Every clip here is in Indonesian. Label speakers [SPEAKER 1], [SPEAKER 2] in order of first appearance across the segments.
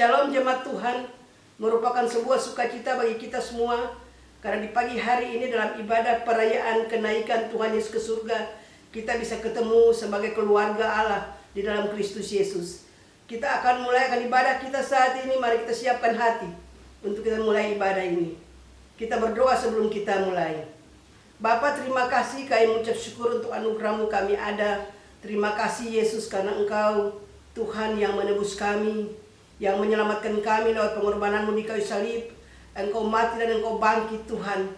[SPEAKER 1] Shalom jemaat Tuhan, merupakan sebuah sukacita bagi kita semua karena di pagi hari ini dalam ibadah perayaan kenaikan Tuhan Yesus ke surga, kita bisa ketemu sebagai keluarga Allah di dalam Kristus Yesus. Kita akan mulai ibadah kita saat ini. Mari kita siapkan hati untuk kita mulai ibadah ini. Kita berdoa sebelum kita mulai. Bapa, terima kasih, kami mengucap syukur untuk anugerah-Mu kami ada. Terima kasih Yesus karena Engkau Tuhan yang menebus kami, yang menyelamatkan kami lewat pengorbanan-Mu di kayu salib. Engkau mati dan Engkau bangkit Tuhan.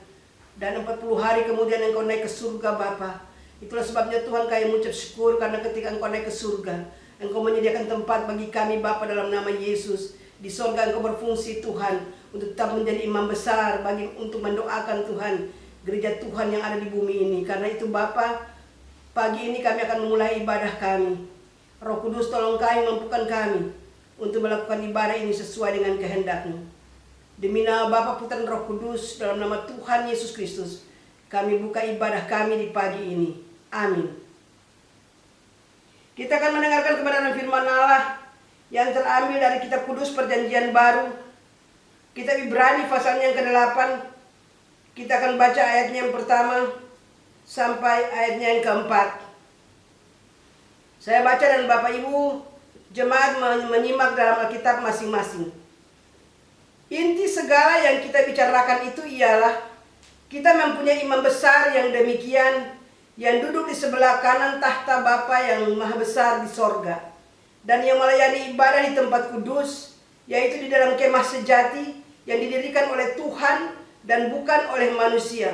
[SPEAKER 1] Dan 40 hari kemudian Engkau naik ke surga Bapa. Itulah sebabnya Tuhan kami mengucap syukur karena ketika Engkau naik ke surga, Engkau menyediakan tempat bagi kami Bapa dalam nama Yesus. Di surga Engkau berfungsi Tuhan untuk tetap menjadi imam besar untuk mendoakan Tuhan gereja Tuhan yang ada di bumi ini. Karena itu Bapa, pagi ini kami akan memulai ibadah kami. Roh Kudus tolong kami, mampukan kami untuk melakukan ibadah ini sesuai dengan kehendak-Mu. Demi nama Bapa, Putra dan Roh Kudus, dalam nama Tuhan Yesus Kristus, kami buka ibadah kami di pagi ini. Amin. Kita akan mendengarkan kebenaran firman Allah yang terambil dari kitab Kudus Perjanjian Baru, kitab Ibrani pasal yang ke-8. Kita akan baca ayatnya yang pertama sampai ayatnya yang keempat. Saya baca dan Bapak Ibu jemaat menyimak dalam Alkitab masing-masing. Inti segala yang kita bicarakan itu ialah kita mempunyai imam besar yang demikian, yang duduk di sebelah kanan tahta Bapa yang maha besar di sorga, dan yang melayani ibadah di tempat kudus, yaitu di dalam kemah sejati yang didirikan oleh Tuhan dan bukan oleh manusia.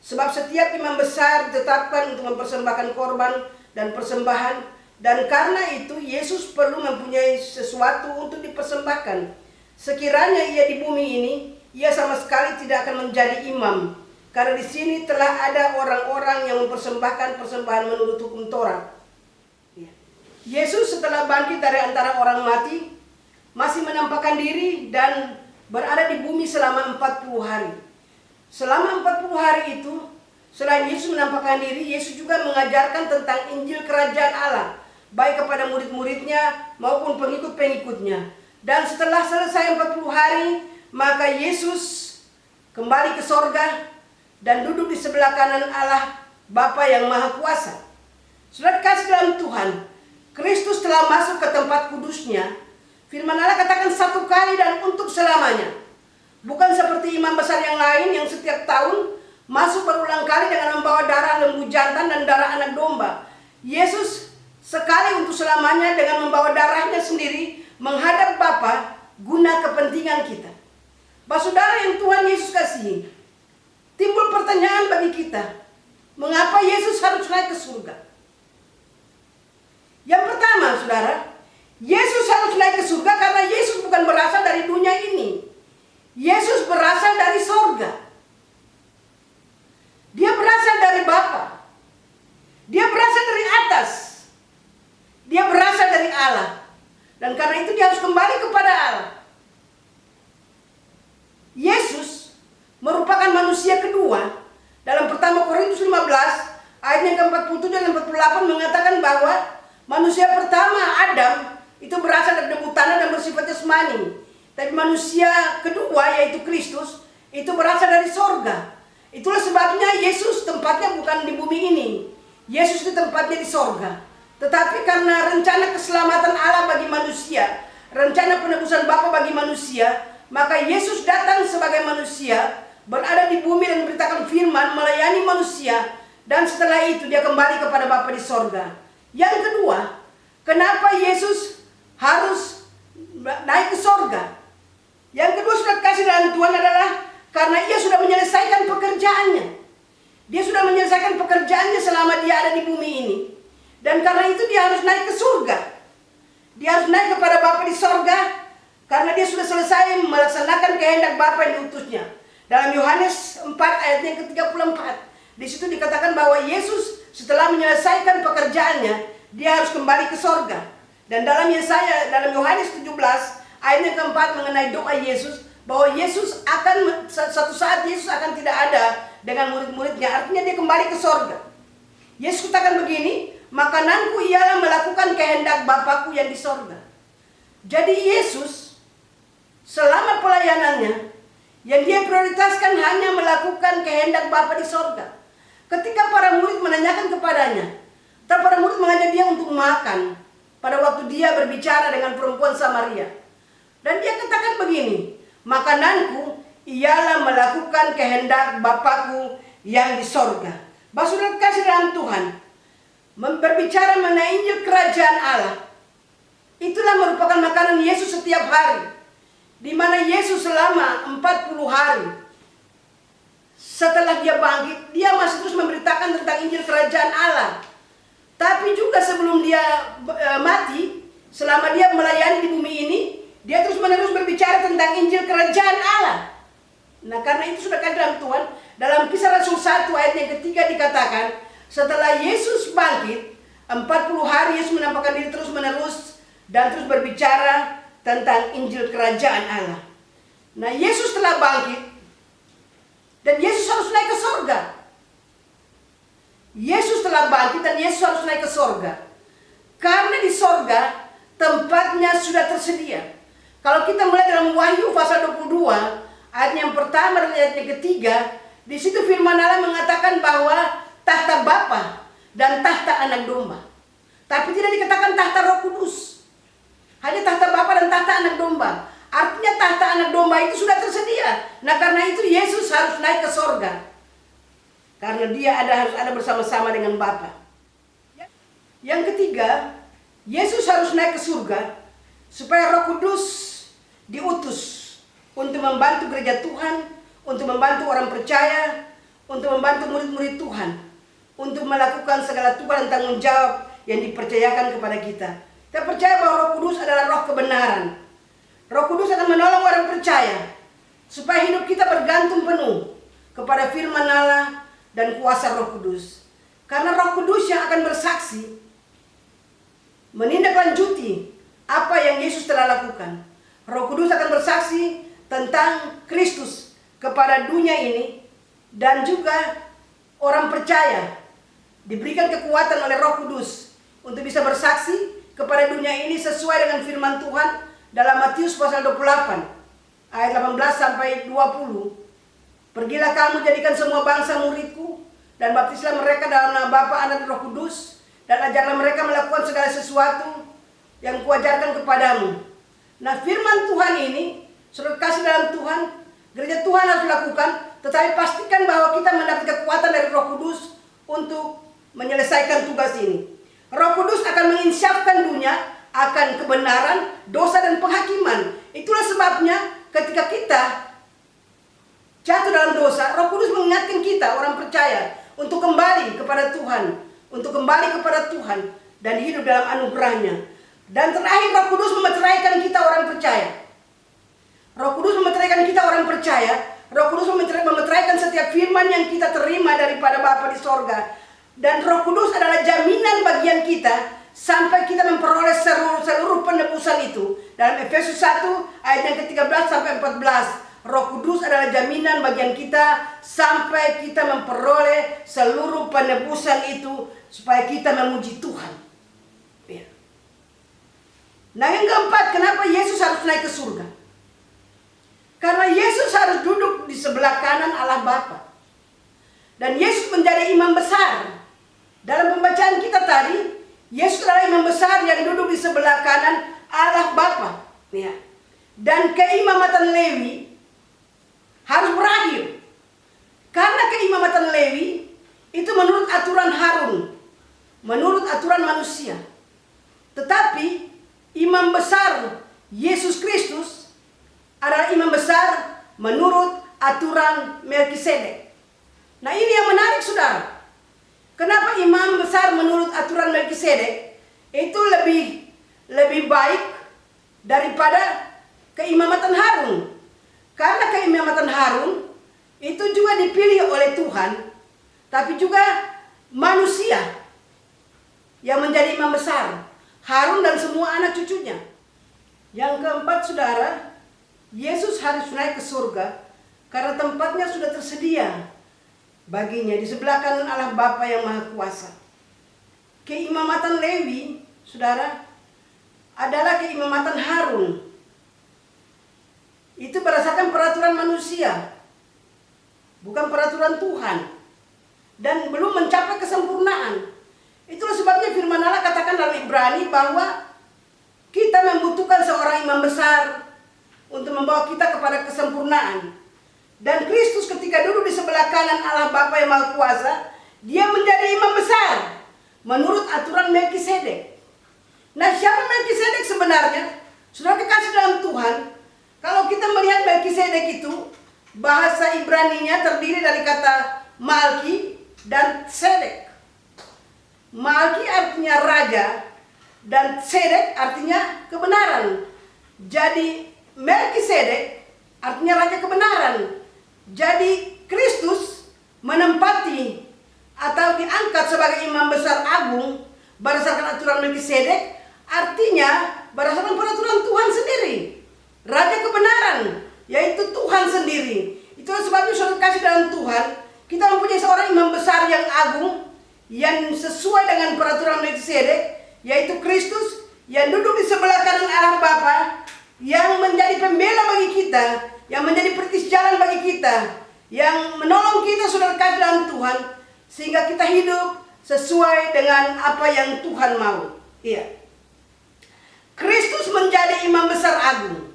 [SPEAKER 1] Sebab setiap imam besar ditetapkan untuk mempersembahkan korban dan persembahan, dan karena itu Yesus perlu mempunyai sesuatu untuk dipersembahkan. Sekiranya ia di bumi ini, ia sama sekali tidak akan menjadi imam, karena di sini telah ada orang-orang yang mempersembahkan persembahan menurut hukum Taurat. Yesus setelah bangkit dari antara orang mati, masih menampakkan diri dan berada di bumi selama 40 hari. Selama 40 hari itu, selain Yesus menampakkan diri, Yesus juga mengajarkan tentang Injil Kerajaan Allah, baik kepada murid-muridnya maupun pengikut-pengikutnya. Dan setelah selesai 40 hari, maka Yesus kembali ke sorga dan duduk di sebelah kanan Allah Bapa yang Maha Kuasa. Saudara kasih dalam Tuhan, Kristus telah masuk ke tempat kudusnya. Firman Allah katakan satu kali dan untuk selamanya. Bukan seperti imam besar yang lain yang setiap tahun masuk berulang kali dengan membawa darah lembu jantan dan darah anak domba. Yesus sekali untuk selamanya dengan membawa darahnya sendiri menghadap Bapa guna kepentingan kita. Bapak saudara yang Tuhan Yesus kasihi, timbul pertanyaan bagi kita, mengapa Yesus harus naik ke surga? Yang pertama saudara, Yesus harus naik ke surga karena Yesus bukan berasal dari dunia ini. Yesus berasal dari sorga. Dia berasal dari Bapa. Dia berasal dari atas. Dia berasal dari Allah. Dan karena itu dia harus kembali kepada Allah. Yesus merupakan manusia kedua. Dalam pertama Korintus 15 ayat yang ke-47 dan 48 mengatakan bahwa manusia pertama Adam itu berasal dari debu tanah dan bersifat jasmani. Tapi manusia kedua yaitu Kristus itu berasal dari sorga. Itulah sebabnya Yesus tempatnya bukan di bumi ini. Yesus itu tempatnya di sorga. Tetapi karena rencana keselamatan Allah bagi manusia, rencana penebusan Bapa bagi manusia, maka Yesus datang sebagai manusia, berada di bumi dan memberitakan firman, melayani manusia, dan setelah itu dia kembali kepada Bapa di sorga. Yang kedua, kenapa Yesus harus naik ke sorga? Yang kedua sudah kasih dalam Tuhan adalah karena ia sudah menyelesaikan pekerjaannya. Dia sudah menyelesaikan pekerjaannya selama dia ada di bumi ini. Dan karena itu dia harus naik ke surga. Dia harus naik kepada Bapa di sorga karena dia sudah selesai melaksanakan kehendak Bapa yang diutusnya. Dalam Yohanes 4 ayatnya ke-34, di situ dikatakan bahwa Yesus setelah menyelesaikan pekerjaannya, dia harus kembali ke sorga. Dan dalam Yohanes 17 ayatnya keempat mengenai doa Yesus, bahwa Yesus akan suatu saat Yesus akan tidak ada dengan murid-muridnya, artinya dia kembali ke sorga. Yesus katakan begini, makananku ialah melakukan kehendak Bapakku yang di sorga. Jadi Yesus selama pelayanannya, yang dia prioritaskan hanya melakukan kehendak Bapa di sorga. Ketika para murid menanyakan kepadanya, atau para murid mengajak dia untuk makan, pada waktu dia berbicara dengan perempuan Samaria. Dan dia katakan begini, makananku ialah melakukan kehendak Bapakku yang di sorga. Saudara kasih dalam Tuhan, berbicara mengenai Injil Kerajaan Allah, itulah merupakan makanan Yesus setiap hari. Di mana Yesus selama 40 hari setelah dia bangkit, dia masih terus memberitakan tentang Injil Kerajaan Allah. Tapi juga sebelum dia mati, selama dia melayani di bumi ini, dia terus menerus berbicara tentang Injil Kerajaan Allah. Nah, karena itu sudah kasih dalam Tuhan, dalam Kisah Rasul 1 ayat yang ketiga dikatakan, setelah Yesus bangkit, 40 hari Yesus menampakkan diri terus menerus dan terus berbicara tentang Injil Kerajaan Allah. Nah, Yesus telah bangkit dan Yesus harus naik ke sorga. Yesus telah bangkit dan Yesus harus naik ke sorga. Karena di sorga tempatnya sudah tersedia. Kalau kita melihat dalam Wahyu pasal 22 ayat yang pertama dan ayat yang ketiga, di situ firman Allah mengatakan bahwa tahta Bapa dan tahta Anak Domba. Tapi tidak dikatakan tahta Roh Kudus. Hanya tahta Bapa dan tahta Anak Domba. Artinya tahta Anak Domba itu sudah tersedia. Nah, karena itu Yesus harus naik ke sorga. Karena dia harus ada bersama-sama dengan Bapa. Yang ketiga, Yesus harus naik ke surga supaya Roh Kudus diutus untuk membantu gereja Tuhan, untuk membantu orang percaya, untuk membantu murid-murid Tuhan, untuk melakukan segala tugas dan tanggung jawab yang dipercayakan kepada kita. Kita percaya bahwa Roh Kudus adalah roh kebenaran. Roh Kudus akan menolong orang percaya supaya hidup kita bergantung penuh kepada firman Allah dan kuasa Roh Kudus. Karena Roh Kudus yang akan bersaksi, menindaklanjuti apa yang Yesus telah lakukan. Roh Kudus akan bersaksi tentang Kristus kepada dunia ini, dan juga orang percaya diberikan kekuatan oleh Roh Kudus untuk bisa bersaksi kepada dunia ini sesuai dengan firman Tuhan dalam Matius pasal 28 ayat 18 sampai 20. Pergilah kamu jadikan semua bangsa muridku dan baptislah mereka dalam nama Bapa, Anak, dan Roh Kudus, dan ajarlah mereka melakukan segala sesuatu yang kuajarkan kepadamu. Nah, firman Tuhan ini sudah kasih dalam Tuhan, gereja Tuhan harus lakukan, tetapi pastikan bahwa kita mendapat kekuatan dari Roh Kudus untuk menyelesaikan tugas ini. Roh Kudus akan menginsyafkan dunia akan kebenaran, dosa, dan penghakiman. Itulah sebabnya ketika kita jatuh dalam dosa, Roh Kudus mengingatkan kita, orang percaya, untuk kembali kepada Tuhan, untuk kembali kepada Tuhan dan hidup dalam anugerahnya. Dan terakhir, Roh Kudus memeteraikan kita, orang percaya. Roh Kudus memeteraikan kita, orang percaya. Roh Kudus memeteraikan setiap firman yang kita terima daripada Bapa di sorga. Dan Roh Kudus adalah jaminan bagian kita sampai kita memperoleh seluruh penebusan itu. Dalam Efesus 1 ayat yang ke-13 sampai 14, Roh Kudus adalah jaminan bagian kita sampai kita memperoleh seluruh penebusan itu, supaya kita memuji Tuhan. Ya. Nah, yang keempat, kenapa Yesus harus naik ke surga? Karena Yesus harus duduk di sebelah kanan Allah Bapa. Dan Yesus menjadi imam besar. Dalam pembacaan kita tadi, Yesus adalah imam besar yang duduk di sebelah kanan Allah Bapa. Ya. Dan keimamatan Lewi harus berakhir. Karena keimamatan Lewi itu menurut aturan Harun, menurut aturan manusia. Tetapi imam besar Yesus Kristus adalah imam besar menurut aturan Melkisedek. Nah, ini yang menarik, saudara. Kenapa imam besar menurut aturan Melkisedek itu lebih baik daripada keimamatan Harun? Karena keimamatan Harun itu juga dipilih oleh Tuhan, tapi juga manusia yang menjadi imam besar. Harun dan semua anak cucunya. Yang keempat, saudara, Yesus harus naik ke surga karena tempatnya sudah tersedia baginya di sebelah kanan Allah Bapa yang Maha Kuasa. Keimamatan Lewi, saudara, adalah keimamatan Harun. itu berdasarkan peraturan manusia, bukan peraturan Tuhan, dan belum mencapai kesempurnaan. Itulah sebabnya firman Allah katakan dalam Ibrani bahwa kita membutuhkan seorang imam besar untuk membawa kita kepada kesempurnaan. Dan Kristus ketika duduk di sebelah kanan Allah Bapa yang Maha Kuasa, dia menjadi imam besar menurut aturan Melkisedek. Nah, siapa Melkisedek sebenarnya? Saudara kekasih dalam Tuhan, kalau kita melihat Melkisedek itu, bahasa Ibraninya terdiri dari kata Malki dan Sedek. Malki artinya raja dan Sedek artinya kebenaran. Jadi Melkisedek artinya raja kebenaran. Jadi Kristus menempati atau diangkat sebagai imam besar agung berdasarkan aturan Melkisedek, artinya berdasarkan peraturan Tuhan sendiri, raja kebenaran, yaitu Tuhan sendiri. Itulah sebabnya saudara kasih dalam Tuhan, kita mempunyai seorang imam besar yang agung yang sesuai dengan peraturan Melkisedek, yaitu Kristus yang duduk di sebelah kanan Allah Bapa, yang menjadi pembela bagi kita, yang menjadi perintis jalan bagi kita, yang menolong kita saudara kasih dalam Tuhan, sehingga kita hidup sesuai dengan apa yang Tuhan mau. Iya. Kristus menjadi imam besar agung.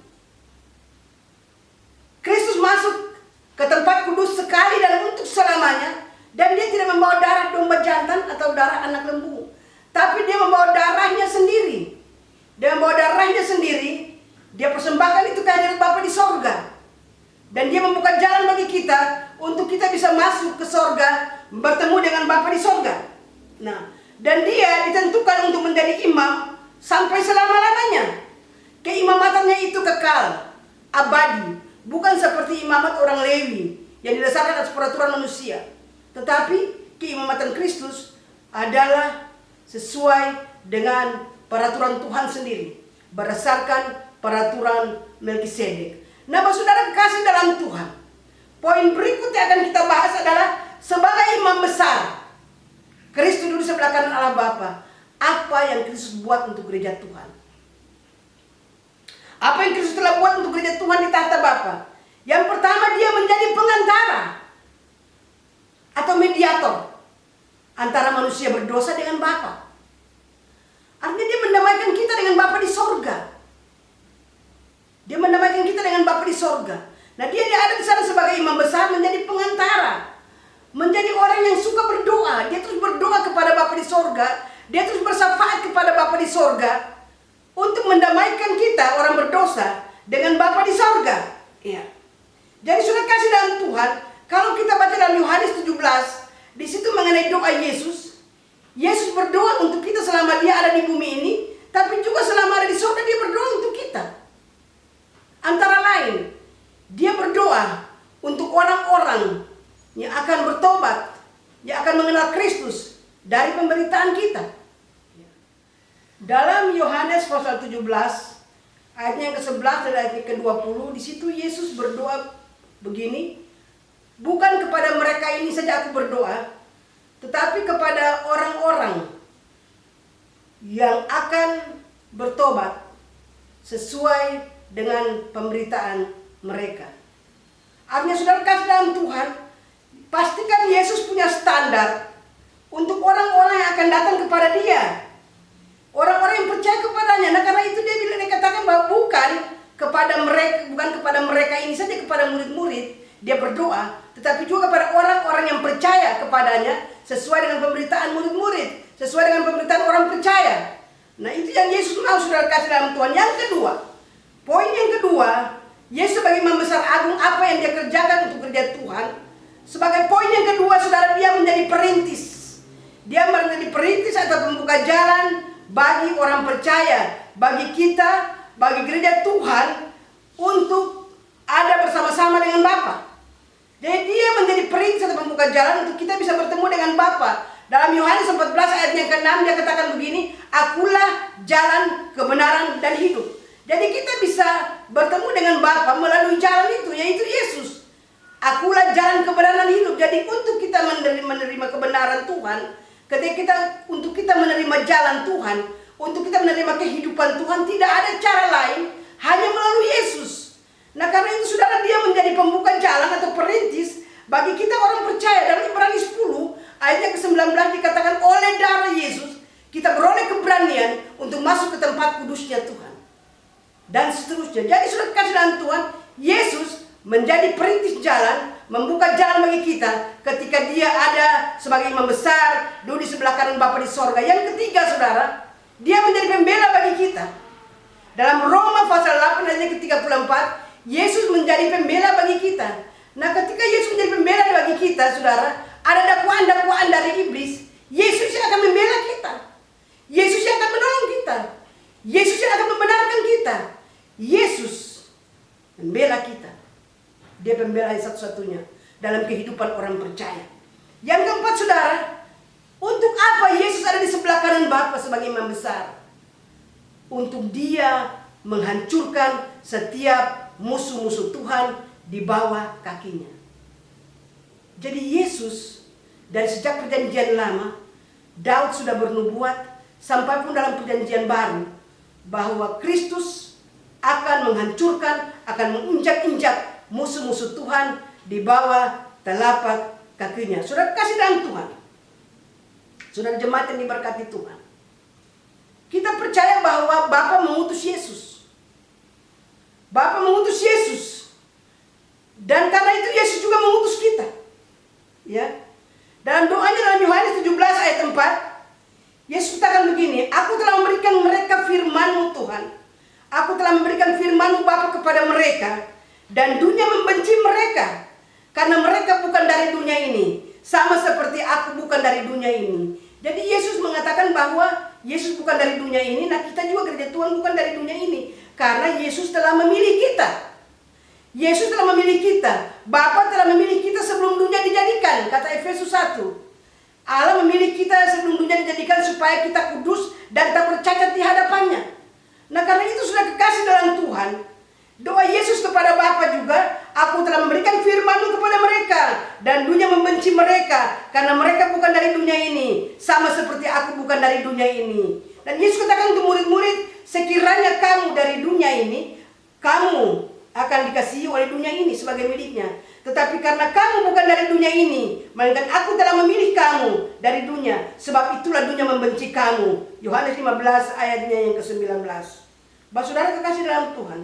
[SPEAKER 1] Kristus masuk ke tempat kudus sekali dan untuk selamanya, dan dia tidak membawa darah domba jantan atau darah anak lembu, tapi dia membawa darahnya sendiri. Dia membawa darahnya sendiri. Dia persembahkan itu kehadirat Bapa di sorga. Dan dia membuka jalan bagi kita untuk kita bisa masuk ke sorga, bertemu dengan Bapa di sorga. Nah, dan dia ditentukan untuk menjadi imam sampai selama-lamanya. Keimamatannya itu kekal, abadi, bukan seperti imamat orang Lewi yang didasarkan atas peraturan manusia. Tetapi keimamatan Kristus adalah sesuai dengan peraturan Tuhan sendiri, berdasarkan peraturan Melkisedek. Nah, saudara kekasih dalam Tuhan, poin berikut yang akan kita bahas adalah sebagai imam besar Kristus duduk sebelah kanan Allah Bapa. Apa yang Kristus buat untuk gereja Tuhan? Apa yang Kristus telah buat untuk gereja Tuhan di tahta Bapa? Yang pertama, dia menjadi pengantara atau mediator antara manusia berdosa dengan Bapa. Artinya dia mendamaikan kita dengan Bapa di sorga. Dia mendamaikan kita dengan Bapa di sorga. Nah, dia ada di sana sebagai imam besar, menjadi pengantara, menjadi orang yang suka berdoa. Dia terus berdoa kepada Bapa di sorga. Dia terus bersyafaat kepada Bapa di sorga untuk mendamaikan kita orang berdosa dengan Bapa di sorga. Iya. Jadi sudah kasih dalam Tuhan, kalau kita baca dalam Yohanes 17, di situ mengenai doa Yesus. Yesus berdoa untuk kita selama dia ada di bumi ini, tapi juga selama ada di sorga dia berdoa untuk kita. Antara lain, dia berdoa untuk orang-orang yang akan bertobat, yang akan mengenal Kristus dari pemberitaan kita. Dalam Yohanes pasal 17 ayatnya yang ke-11 dan ayatnya ke-20, di situ Yesus berdoa begini, bukan kepada mereka ini saja aku berdoa, tetapi kepada orang-orang yang akan bertobat sesuai dengan pemberitaan mereka. Artinya saudara kasih dalam Tuhan, pastikan Yesus punya standar untuk orang-orang yang akan datang kepada dia, orang-orang yang percaya kepadanya. Nah, karena itu dia bilang, dia katakan bahwa bukan kepada mereka ini saja, kepada murid-murid dia berdoa, tetapi juga kepada orang-orang yang percaya kepadanya sesuai dengan pemberitaan murid-murid, sesuai dengan pemberitaan orang percaya. Nah, itu yang Yesus mau saudara kasih dalam Tuhan. Yang kedua, poin yang kedua, Yesus sebagai imam besar agung, apa yang dia kerjakan untuk gereja Tuhan? Sebagai poin yang kedua, saudara, dia menjadi perintis. Dia menjadi perintis atau pembuka jalan bagi orang percaya, bagi kita, bagi gereja Tuhan untuk ada bersama-sama dengan Bapa. Jadi dia menjadi perintis atau pembuka jalan untuk kita bisa bertemu dengan Bapa. Dalam Yohanes 14 ayat yang ke-6 dia katakan begini, akulah jalan, kebenaran, dan hidup. Jadi kita bisa bertemu dengan Bapa melalui jalan itu, yaitu Yesus. Akulah jalan, kebenaran, hidup. Jadi untuk kita menerima kebenaran Tuhan, untuk kita menerima jalan Tuhan, untuk kita menerima kehidupan Tuhan, tidak ada cara lain, hanya melalui Yesus. Nah karena itu saudara, dia menjadi pembuka jalan atau perintis bagi kita orang percaya. Dalam Ibrani 10 ayatnya ke-19 dikatakan, oleh darah Yesus kita beroleh keberanian untuk masuk ke tempat kudusnya Tuhan. Dan seterusnya. Jadi sudah kasih dalam Tuhan, Yesus menjadi perintis jalan, membuka jalan bagi kita ketika dia ada sebagai imam besar, duduk di sebelah kanan Bapa di sorga. Yang ketiga saudara, dia menjadi pembela bagi kita. Dalam Roma pasal 8 ayat ke-34, Yesus menjadi pembela bagi kita. Nah ketika Yesus menjadi pembela bagi kita saudara, ada dakwaan-dakwaan dari iblis. Yesus yang akan membela kita, Yesus yang akan menolong kita, Yesus yang akan membenarkan kita. Yesus membela kita. Dia pembela satu-satunya dalam kehidupan orang percaya. Yang keempat saudara, untuk apa Yesus ada di sebelah kanan Bapa sebagai imam besar? Untuk dia menghancurkan setiap musuh-musuh Tuhan di bawah kakinya. Jadi Yesus dari sejak perjanjian lama, Daud sudah bernubuat sampai pun dalam perjanjian baru bahwa Kristus akan menghancurkan, akan menginjak-injak musuh-musuh Tuhan di bawah telapak kakinya. Saudara kasih dalam Tuhan, saudara jemaat yang diberkati Tuhan, kita percaya bahwa Bapa mengutus Yesus. Bapa mengutus Yesus. Dan karena itu Yesus juga mengutus kita. Ya. Dalam doanya dalam Yohanes 17 ayat 4, Yesus katakan begini, aku telah memberikan mereka firman-Mu Tuhan. Aku telah memberikan firman-Mu Bapa kepada mereka, dan dunia membenci mereka karena mereka bukan dari dunia ini, sama seperti aku bukan dari dunia ini. Jadi Yesus mengatakan bahwa Yesus bukan dari dunia ini. Nah kita juga gereja Tuhan bukan dari dunia ini, karena Yesus telah memilih kita. Yesus telah memilih kita. Bapa telah memilih kita sebelum dunia dijadikan, kata Efesus 1. Allah memilih kita sebelum dunia dijadikan supaya kita kudus dan tak bercacat di hadapannya. Nah karena itu sudah kekasih dalam Tuhan, doa Yesus kepada Bapa juga, aku telah memberikan firman-Mu kepada mereka, dan dunia membenci mereka karena mereka bukan dari dunia ini, sama seperti aku bukan dari dunia ini. Dan Yesus katakan untuk murid-murid, sekiranya kamu dari dunia ini, kamu akan dikasihi oleh dunia ini sebagai miliknya. Tetapi karena kamu bukan dari dunia ini, melainkan aku telah memilih kamu dari dunia, sebab itulah dunia membenci kamu. Yohanes 15 ayatnya yang ke-19. Bapak saudara kekasih dalam Tuhan,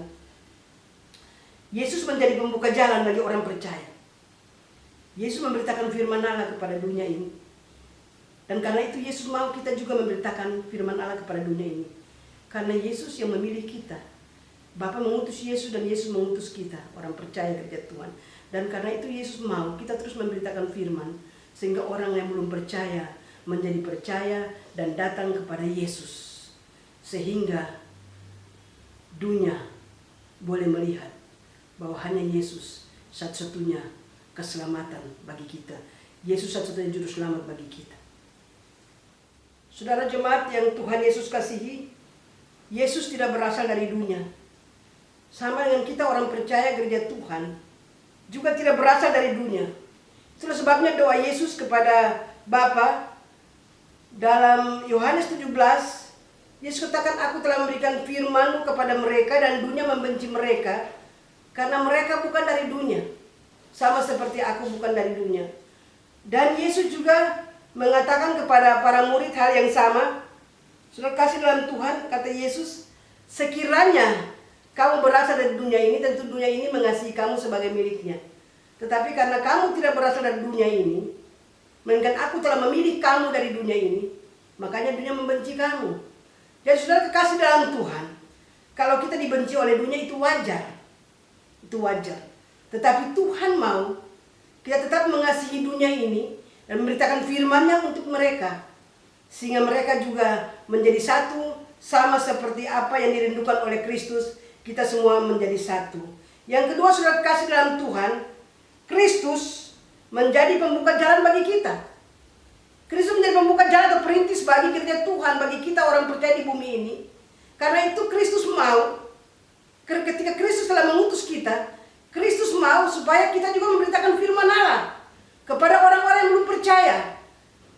[SPEAKER 1] Yesus menjadi pembuka jalan bagi orang percaya. Yesus memberitakan firman Allah kepada dunia ini. Dan karena itu Yesus mau kita juga memberitakan firman Allah kepada dunia ini. Karena Yesus yang memilih kita. Bapa mengutus Yesus dan Yesus mengutus kita, orang percaya gereja Tuhan. Dan karena itu Yesus mau kita terus memberitakan firman, sehingga orang yang belum percaya menjadi percaya dan datang kepada Yesus. Sehingga dunia boleh melihat bahwa hanya Yesus satu-satunya keselamatan bagi kita. Yesus satu-satunya juru selamat bagi kita. Saudara jemaat yang Tuhan Yesus kasihi, Yesus tidak berasal dari dunia. Sama dengan kita orang percaya gereja Tuhan juga tidak berasal dari dunia. Itulah sebabnya doa Yesus kepada Bapa dalam Yohanes 17, Yesus katakan, aku telah memberikan firman-Mu kepada mereka dan dunia membenci mereka karena mereka bukan dari dunia, sama seperti aku bukan dari dunia. Dan Yesus juga mengatakan kepada para murid hal yang sama. Saudara kasih dalam Tuhan, kata Yesus, sekiranya kamu berasal dari dunia ini, tentu dunia ini mengasihi kamu sebagai miliknya. Tetapi karena kamu tidak berasal dari dunia ini, melainkan aku telah memilih kamu dari dunia ini, makanya dunia membenci kamu. Jadi saudara kekasih dalam Tuhan, kalau kita dibenci oleh dunia itu wajar. Itu wajar. Tetapi Tuhan mau kita tetap mengasihi dunia ini dan memberitakan firman-Nya untuk mereka, sehingga mereka juga menjadi satu, sama seperti apa yang dirindukan oleh Kristus. Kita semua menjadi satu. Yang kedua, saudara kasih dalam Tuhan, Kristus menjadi pembuka jalan bagi kita. Kristus menjadi pembuka jalan atau perintis bagi gereja Tuhan, bagi kita orang percaya di bumi ini. Karena itu Kristus mau, ketika Kristus telah mengutus kita, Kristus mau supaya kita juga memberitakan firman Allah kepada orang-orang yang belum percaya.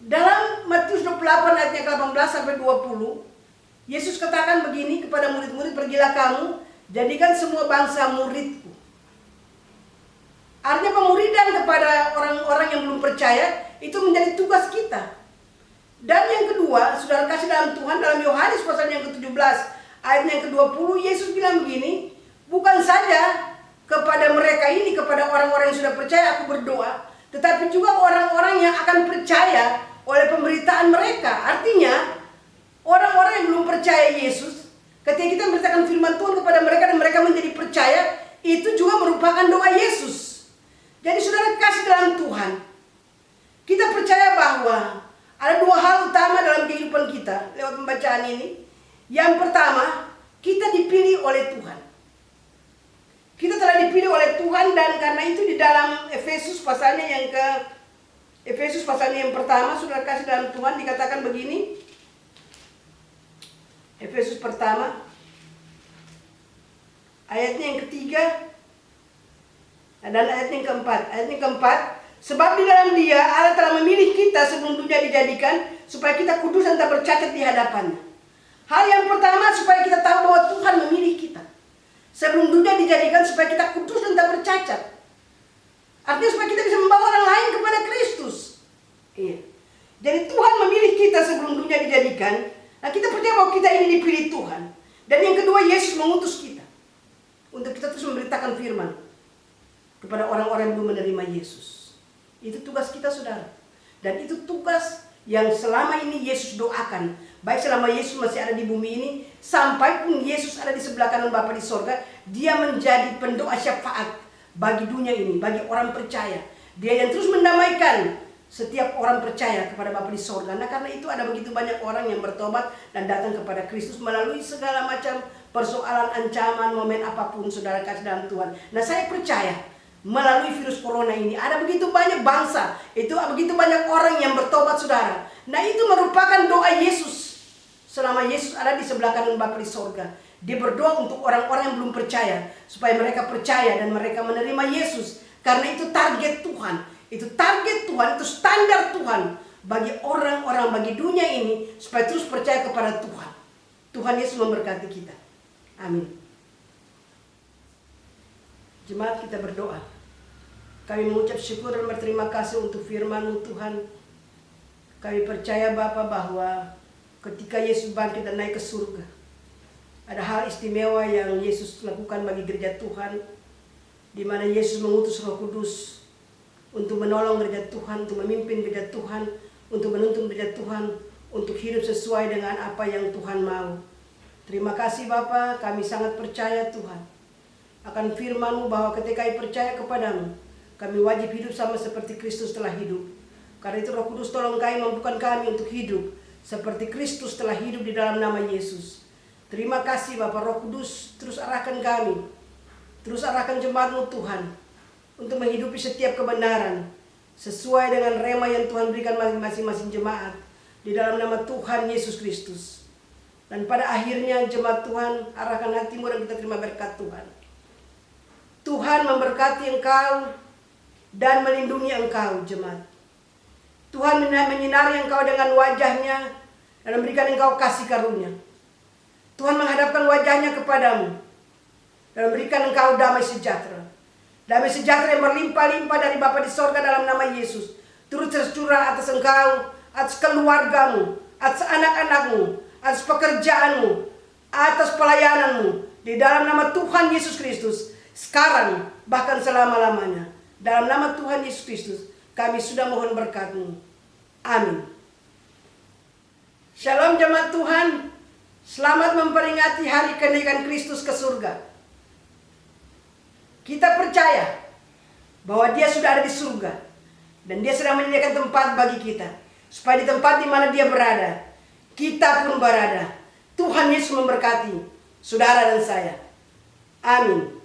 [SPEAKER 1] Dalam Matius 28 ayatnya 18 sampai 20, Yesus katakan begini kepada murid-murid, pergilah kamu, jadikan semua bangsa muridku. Artinya pemuridan kepada orang-orang yang belum percaya itu menjadi tugas kita. Dan yang kedua, saudara kasih dalam Tuhan, dalam Yohanes pasal yang ke-17 ayat yang ke-20, Yesus bilang begini, bukan saja kepada mereka ini, kepada orang-orang yang sudah percaya aku berdoa, tetapi juga orang-orang yang akan percaya oleh pemberitaan mereka. Artinya orang-orang yang belum percaya Yesus, ketika kita memberitakan firman Tuhan kepada mereka dan mereka menjadi percaya, itu juga merupakan doa Yesus. Jadi saudara kasih dalam Tuhan, kita percaya bahwa ada dua hal utama dalam kehidupan kita lewat pembacaan ini. Yang pertama, kita dipilih oleh Tuhan. Kita telah dipilih oleh Tuhan, dan karena itu di dalam Efesus pasalnya yang pertama, saudara kasih dalam Tuhan, dikatakan begini. Efesus pertama ayatnya yang ketiga dan ayatnya yang keempat. Ayatnya keempat, sebab di dalam Dia Allah telah memilih kita sebelum dunia dijadikan, supaya kita kudus dan tak bercacat di hadapannya. Hal yang pertama, supaya kita tahu bahwa Tuhan memilih kita sebelum dunia dijadikan, supaya kita kudus dan tak bercacat. Artinya supaya kita bisa membawa orang lain kepada Kristus. Iya. Jadi Tuhan memilih kita sebelum dunia dijadikan. Nah, kita percaya bahwa kita ini dipilih Tuhan. Dan yang kedua, Yesus mengutus kita untuk kita terus memberitakan firman kepada orang-orang yang belum menerima Yesus. Itu tugas kita, saudara. Dan itu tugas yang selama ini Yesus doakan. Baik selama Yesus masih ada di bumi ini, sampai pun Yesus ada di sebelah kanan Bapa di sorga, Dia menjadi pendoa syafaat bagi dunia ini, bagi orang percaya. Dia yang terus mendamaikan setiap orang percaya kepada Bapa di sorga. Nah, karena itu ada begitu banyak orang yang bertobat dan datang kepada Kristus melalui segala macam persoalan, ancaman, momen apapun, saudara kasih dalam Tuhan. Nah, saya percaya melalui virus corona ini ada begitu banyak bangsa, itu begitu banyak orang yang bertobat, saudara. Nah, itu merupakan doa Yesus selama Yesus ada di sebelah kanan Bapa di sorga. Dia berdoa untuk orang-orang yang belum percaya, supaya mereka percaya dan mereka menerima Yesus. Karena itu target Tuhan, itu target Tuhan, itu standar Tuhan bagi orang-orang, bagi dunia ini, supaya terus percaya kepada Tuhan. Tuhan Yesus memberkati kita. Amin. Jemaat, kita berdoa. Kami mengucap syukur dan berterima kasih untuk firman-Mu, Tuhan. Kami percaya Bapa bahwa ketika Yesus bangkit dan naik ke surga, ada hal istimewa yang Yesus lakukan bagi gereja Tuhan, di mana Yesus mengutus Roh Kudus untuk menolong gereja Tuhan, untuk memimpin gereja Tuhan, untuk menuntun gereja Tuhan, untuk hidup sesuai dengan apa yang Tuhan mau. Terima kasih Bapa, kami sangat percaya Tuhan akan firman-Mu bahwa ketika kami percaya kepadamu, kami wajib hidup sama seperti Kristus telah hidup. Karena itu Roh Kudus tolong kami, mampukan kami untuk hidup seperti Kristus telah hidup di dalam nama Yesus. Terima kasih Bapak Roh Kudus, terus arahkan kami, terus arahkan jemaat-Mu Tuhan, untuk menghidupi setiap kebenaran sesuai dengan rema yang Tuhan berikan masing-masing jemaat di dalam nama Tuhan Yesus Kristus. Dan pada akhirnya jemaat Tuhan, arahkan hatimu dan kita terima berkat Tuhan. Tuhan memberkati engkau dan melindungi engkau, jemaat. Tuhan menyinari engkau dengan wajahnya dan memberikan engkau kasih karunia. Tuhan menghadapkan wajahnya kepadamu dan memberikan engkau damai sejahtera. Damai sejahtera yang berlimpah-limpah dari Bapa di sorga dalam nama Yesus turut tercurah atas engkau, atas keluargamu, atas anak-anakmu, atas pekerjaanmu, atas pelayananmu, di dalam nama Tuhan Yesus Kristus, sekarang bahkan selama-lamanya. Dalam nama Tuhan Yesus Kristus kami sudah mohon berkat-Mu. Amin. Shalom jemaat Tuhan. Selamat memperingati hari kenaikan Kristus ke surga. Kita percaya bahwa Dia sudah ada di surga, dan Dia sedang menyediakan tempat bagi kita, supaya di tempat di mana Dia berada, kita pun berada. Tuhan Yesus memberkati saudara dan saya. Amin.